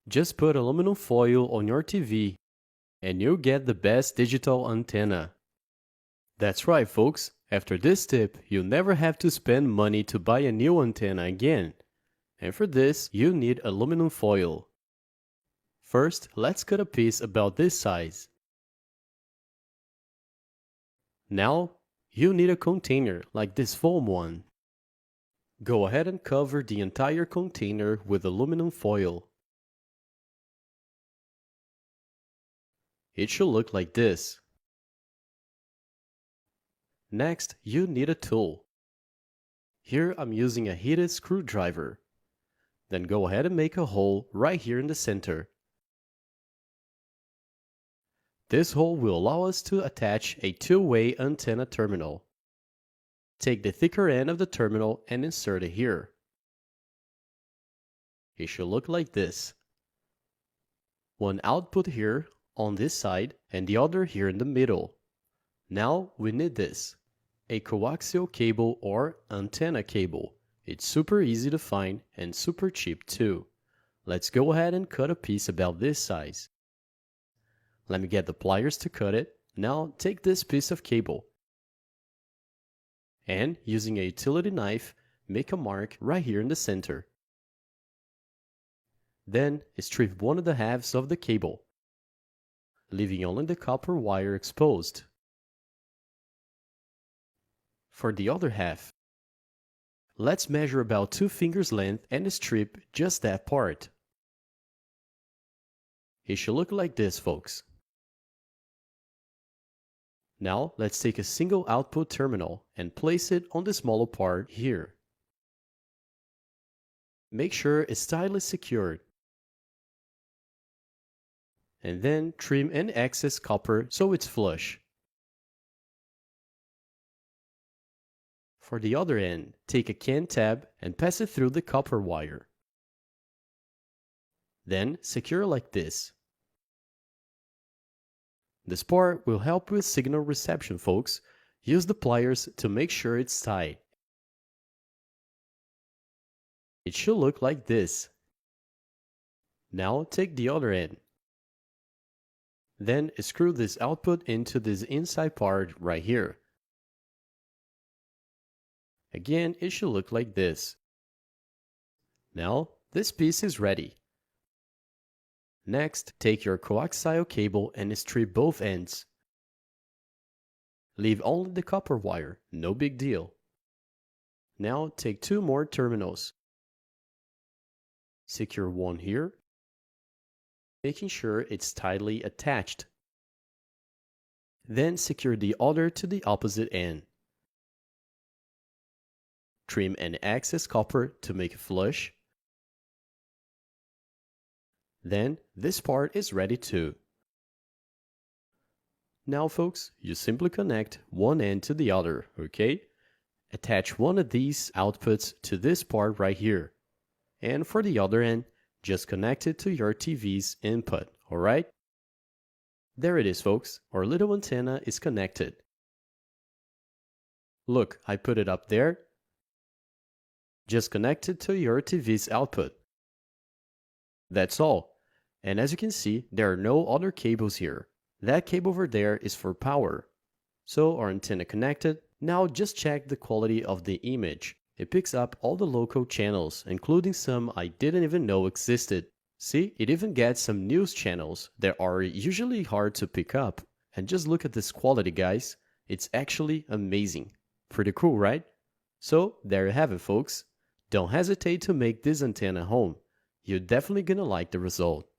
Just put aluminum foil on your TV and you'll get the best digital antenna. That's right, folks. After this tip, you'll never have to spend money to buy a new antenna again. And for this, you need aluminum foil. First, let's cut a piece about this size. Now, you need a container like this foam one. Go ahead and cover the entire container with aluminum foil. It should look like this. Next, you need a tool. Here I'm using a heated screwdriver. Then go ahead and make a hole right here in the center. This hole will allow us to attach a two-way antenna terminal. Take the thicker end of the terminal and insert it here. It should look like this. One output here on this side and the other here in the middle. Now we need this, a coaxial cable or antenna cable. It's super easy to find and super cheap too. Let's go ahead and cut a piece about this size. Let me get the pliers to cut it. Now take this piece of cable and using a utility knife, make a mark right here in the center. Then strip one of the halves of the cable, leaving only the copper wire exposed. For the other half, let's measure about 2 fingers length and strip just that part. It should look like this, folks. Now let's take a single output terminal and place it on the smaller part here. Make sure it's tightly secured. And then trim any excess copper so it's flush. For the other end, take a can tab and pass it through the copper wire. Then secure like this. This part will help with signal reception, folks. Use the pliers to make sure it's tight. It should look like this. Now take the other end. Then screw this output into this inside part right here. Again, it should look like this. Now, this piece is ready. Next, take your coaxial cable and strip both ends. Leave only the copper wire, no big deal. Now take 2 more terminals. Secure one here, making sure it's tightly attached. Then secure the other to the opposite end. Trim any excess copper to make it flush. Then this part is ready too. Now folks, you simply connect one end to the other, okay? Attach one of these outputs to this part right here. And for the other end, just connect it to your TV's input, alright? There it is, folks. Our little antenna is connected. Look, I put it up there. Just connect it to your TV's output. That's all. And as you can see, there are no other cables here. That cable over there is for power. So our antenna connected. Now just check the quality of the image. It picks up all the local channels, including some I didn't even know existed. See, it even gets some news channels that are usually hard to pick up. And just look at this quality, guys. It's actually amazing. Pretty cool, right? So there you have it, folks. Don't hesitate to make this antenna home. You're definitely gonna like the result.